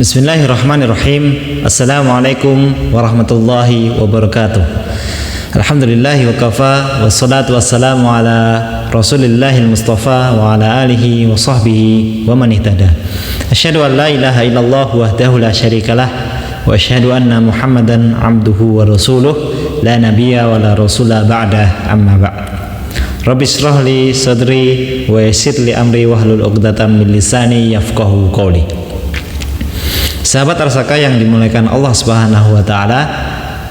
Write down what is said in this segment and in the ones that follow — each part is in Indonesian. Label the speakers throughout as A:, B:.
A: Bismillahirrahmanirrahim. Assalamualaikum warahmatullahi wabarakatuh. Alhamdulillahi wa kafa, wassalatu wassalamu ala rasulillahil mustafa wa ala alihi wa sahbihi wa man ihtada. Asyhadu an la ilaha illallah wahdahu la syarikalah wa asyhadu anna muhammadan abduhu wa rasuluh la nabiyya wa la rasula ba'dah, amma ba'd. Rabbi shrah li sadri wa yassir li amri wahlul 'uqdatam min lisani yafqahu qawli. Sahabat Arsaka yang dimuliakan Allah Subhanahu wa taala,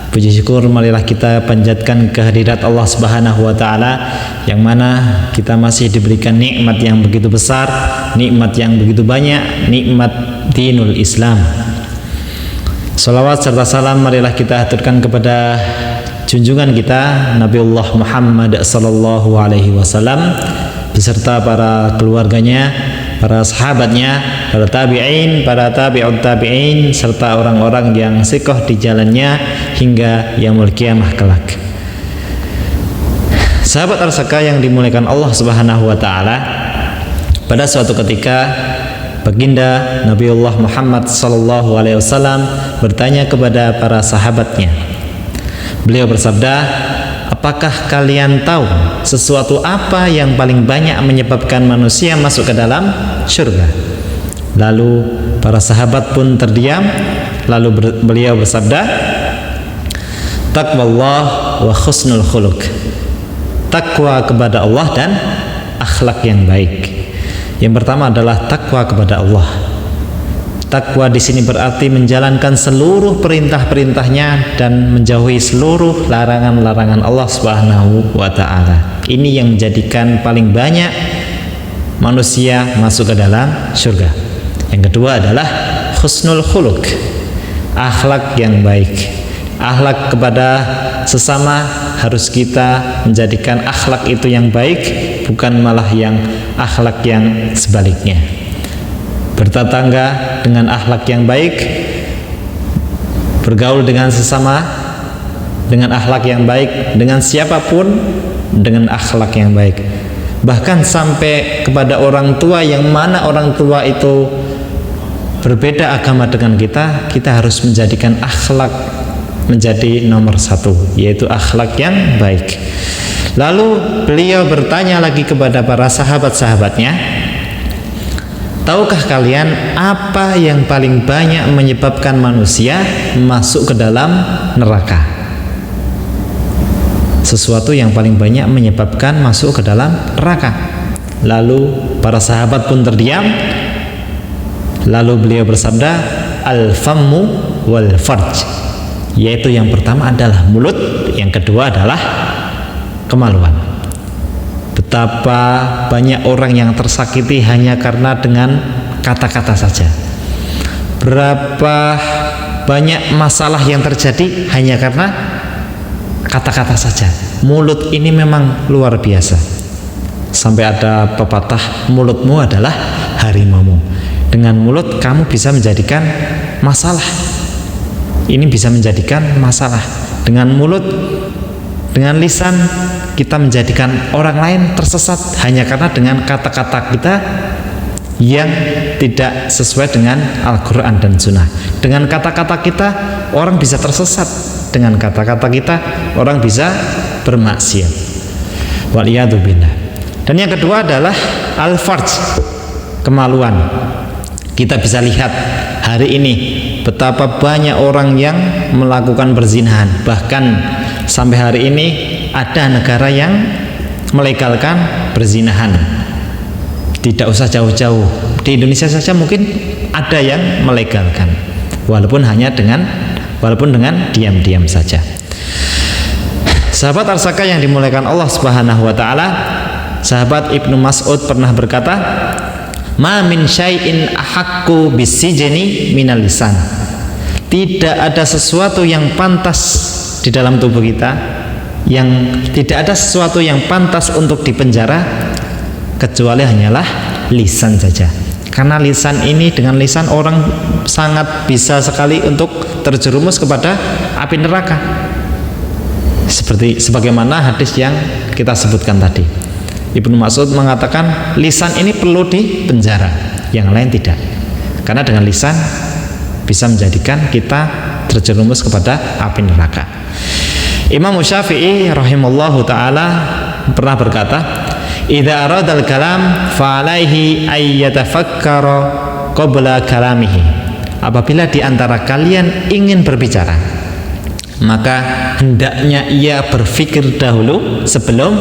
A: puji syukur marilah kita panjatkan kehadirat Allah Subhanahu wa taala yang mana kita masih diberikan nikmat yang begitu besar, nikmat yang begitu banyak, nikmat dinul Islam. Salawat serta salam marilah kita aturkan kepada junjungan kita Nabiullah Muhammad sallallahu alaihi wasallam beserta para keluarganya, para sahabatnya, para tabi'in, para tabi'ut tabi'in, serta orang-orang yang sikoh di jalannya hingga yaumul qiyamah kelak. Sahabat Arsaka yang dimuliakan Allah Subhanahu wa taala, pada suatu ketika baginda Nabiullah Muhammad sallallahu alaihi wasallam bertanya kepada para sahabatnya. Beliau bersabda, apakah kalian tahu sesuatu apa yang paling banyak menyebabkan manusia masuk ke dalam surga? Lalu para sahabat pun terdiam. Lalu beliau bersabda, taqwallah wa husnul khuluq. Takwa kepada Allah dan akhlak yang baik. Yang pertama adalah takwa kepada Allah. Takwa di sini berarti menjalankan seluruh perintah-perintahnya dan menjauhi seluruh larangan-larangan Allah Subhanahu wa taala. Ini yang menjadikan paling banyak manusia masuk ke dalam surga. Yang kedua adalah husnul khuluq, akhlak yang baik. Akhlak kepada sesama harus kita menjadikan akhlak itu yang baik, bukan malah yang akhlak yang sebaliknya. Bertetangga dengan akhlak yang baik, bergaul dengan sesama dengan akhlak yang baik, dengan siapapun dengan akhlak yang baik. Bahkan sampai kepada orang tua yang mana orang tua itu berbeda agama dengan kita, kita harus menjadikan akhlak menjadi nomor satu, yaitu akhlak yang baik. Lalu beliau bertanya lagi kepada para sahabat-sahabatnya, tahukah kalian apa yang paling banyak menyebabkan manusia masuk ke dalam neraka? Sesuatu yang paling banyak menyebabkan masuk ke dalam neraka. Lalu para sahabat pun terdiam. Lalu beliau bersabda, al-fammu wal farj. Yaitu yang pertama adalah mulut, yang kedua adalah kemaluan. Betapa banyak orang yang tersakiti hanya karena dengan kata-kata saja. Berapa banyak masalah yang terjadi hanya karena kata-kata saja. Mulut ini memang luar biasa. Sampai ada pepatah, mulutmu adalah harimaumu. Dengan mulut kamu bisa menjadikan masalah. Ini bisa menjadikan masalah. Dengan mulut, dengan lisan kita menjadikan orang lain tersesat hanya karena dengan kata-kata kita yang tidak sesuai dengan Al-Quran dan Sunnah. Dengan kata-kata kita orang bisa tersesat. Dengan kata-kata kita orang bisa bermaksiat. Waliyadzubillah. Dan yang kedua adalah al-farj, kemaluan. Kita bisa lihat hari ini betapa banyak orang yang melakukan perzinahan. Bahkan sampai hari ini ada negara yang melegalkan perzinahan. Tidak usah jauh-jauh, di Indonesia saja mungkin ada yang melegalkan, walaupun dengan diam-diam saja. Sahabat Arsaka yang dimuliakan Allah Subhanahu wa taala, sahabat Ibnu Mas'ud pernah berkata, ma min syai'in ahaqqu bisijni minal lisan. Tidak ada sesuatu yang pantas di dalam tubuh kita, yang tidak ada sesuatu yang pantas untuk dipenjara kecuali hanyalah lisan saja. Karena lisan ini, dengan lisan orang sangat bisa sekali untuk terjerumus kepada api neraka. Sebagaimana hadis yang kita sebutkan tadi. Ibnu Mas'ud mengatakan lisan ini perlu dipenjara, yang lain tidak. Karena dengan lisan bisa menjadikan kita terjerumus kepada api neraka. Imam Syafi'i rahimallahu taala pernah berkata, "Idza aradal kalam fa alaihi ay yatafakkara qabla kalamihi." Apabila di antara kalian ingin berbicara, maka hendaknya ia berpikir dahulu sebelum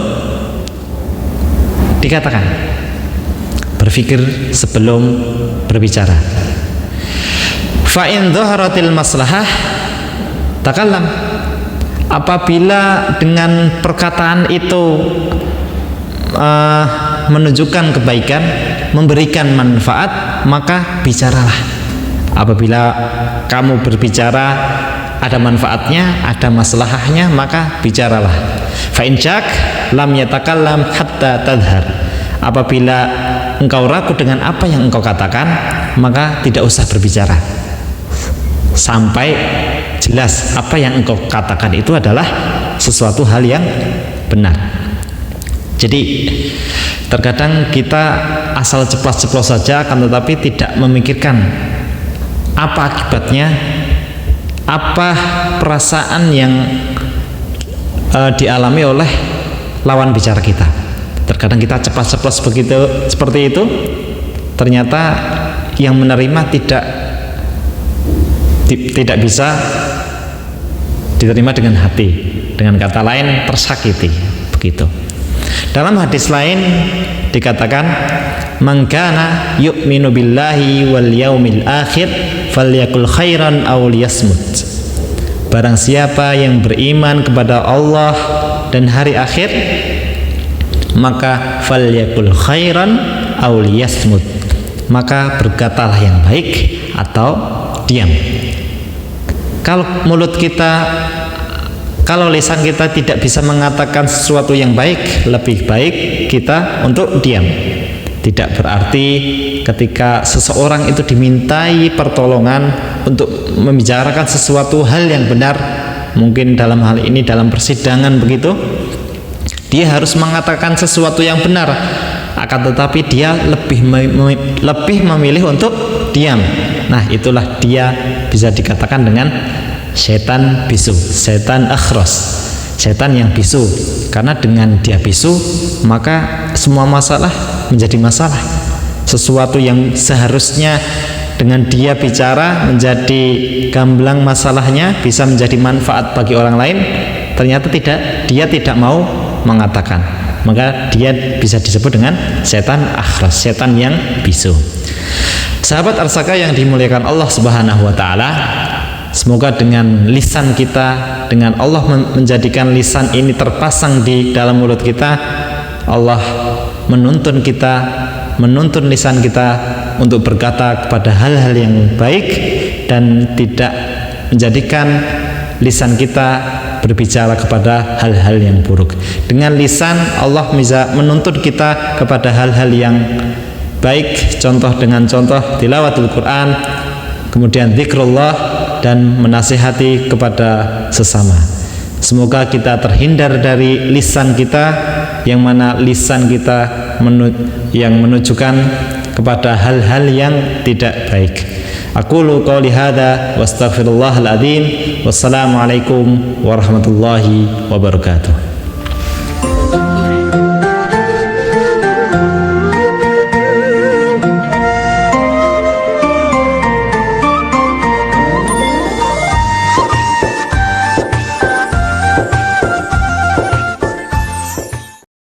A: dikatakan. Berpikir sebelum berbicara. Fa in dhaharatil maslahah takallam. Apabila dengan perkataan itu menunjukkan kebaikan, memberikan manfaat, maka bicaralah. Apabila kamu berbicara ada manfaatnya, ada maslahahnya, maka bicaralah. Fa in syak lam yatakallam hatta tadhhar. Apabila engkau ragu dengan apa yang engkau katakan, maka tidak usah berbicara sampai jelas apa yang engkau katakan itu adalah sesuatu hal yang benar. Jadi terkadang kita asal ceplos-ceplos saja, akan tetapi tidak memikirkan apa akibatnya, apa perasaan yang dialami oleh lawan bicara kita. Terkadang kita cepat-ceplos begitu seperti itu, ternyata yang menerima tidak bisa diterima dengan hati, dengan kata lain tersakiti, begitu. Dalam hadis lain dikatakan, "Man kana yu'minu billahi wal yaumil akhir falyakul khairan aw liyasmut." Barang siapa yang beriman kepada Allah dan hari akhir, maka falyakul khairan aw liyasmut, maka berkatalah yang baik atau diam. Kalau lisan kita tidak bisa mengatakan sesuatu yang baik, lebih baik kita untuk diam. Tidak berarti ketika seseorang itu dimintai pertolongan untuk membicarakan sesuatu hal yang benar, mungkin dalam hal ini dalam persidangan begitu, dia harus mengatakan sesuatu yang benar, akan tetapi dia lebih memilih untuk diam. Nah, itulah dia bisa dikatakan dengan setan bisu, setan akhros, setan yang bisu. Karena dengan dia bisu, maka semua masalah menjadi masalah. Sesuatu yang seharusnya dengan dia bicara menjadi gamblang masalahnya, bisa menjadi manfaat bagi orang lain, ternyata dia tidak mau mengatakan. Maka dia bisa disebut dengan setan akhros, setan yang bisu. Sahabat Arsaka yang dimuliakan Allah Subhanahu wa taala, semoga dengan lisan kita, dengan Allah menjadikan lisan ini terpasang di dalam mulut kita, Allah menuntun lisan kita untuk berkata kepada hal-hal yang baik dan tidak menjadikan lisan kita berbicara kepada hal-hal yang buruk. Dengan lisan Allah bisa menuntun kita kepada hal-hal yang baik, contoh dengan contoh tilawatul Quran, kemudian zikrullah, dan menasihati kepada sesama. Semoga kita terhindar dari lisan kita, yang mana lisan kita yang menunjukkan kepada hal-hal yang tidak baik. Aqulu qouli hadza wa astaghfirullahal adzim. Wassalamualaikum warahmatullahi wabarakatuh.